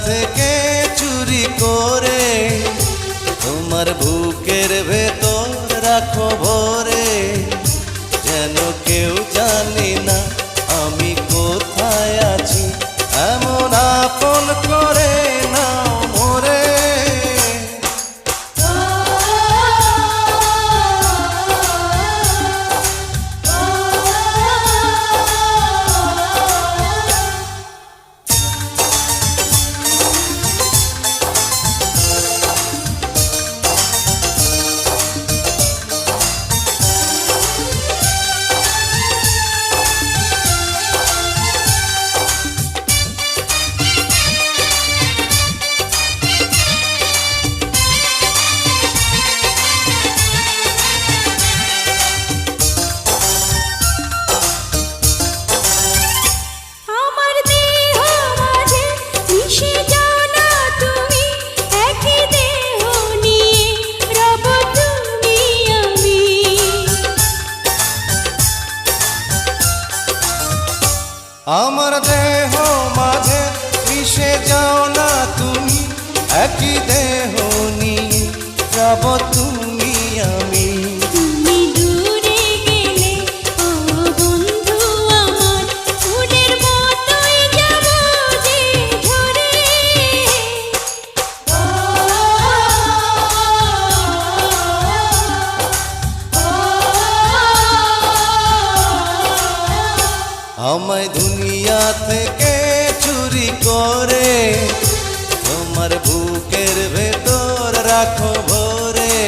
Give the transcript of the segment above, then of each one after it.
থেকে চুরি করে তোমার বুকের ভেতর রাখো ভরে, যেন কেউ জানি না আমি কোথায় আছি, এমন আপন করে নাও মোরে। আমার দেহ মাঝে মিশে যাও না তুমি, একই দেহ নিয়ে যাব তুমি আমি। তুমি দূরে গেলে ও বন্ধু আমার, ফুলের মতোই যাব যে ঝরে। আমায় দুনিয়া থেকে চুরি করে তোমার বুকের ভেতর রাখো ভরে,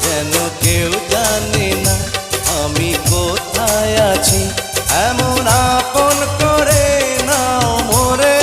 যেন কেউ জানে না আমি কোথায় আছি, এমন আপন করে নাও মোরে।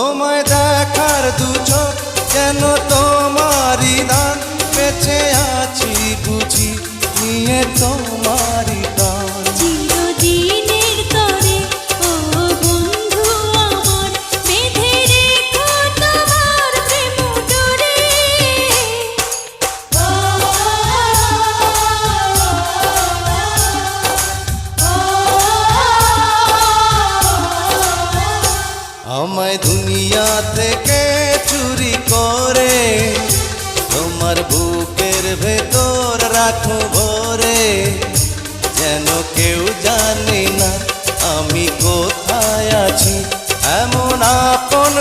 তোমায় দেখার দু চোখ যেন তোমারই দান, বেঁচে আছি বুঝি নিয়ে তোমারই দান। চিরদিনের তরে ও বন্ধু আমার, বেঁধে রেখো তোমার প্রেম ডোরে। আমায় দুনিয়া থেকে চুরি করে তোমার বুকের ভেতর রাখো ভরে, যেন কেউ জানে না আমি কোথায় আছি, এমন আপন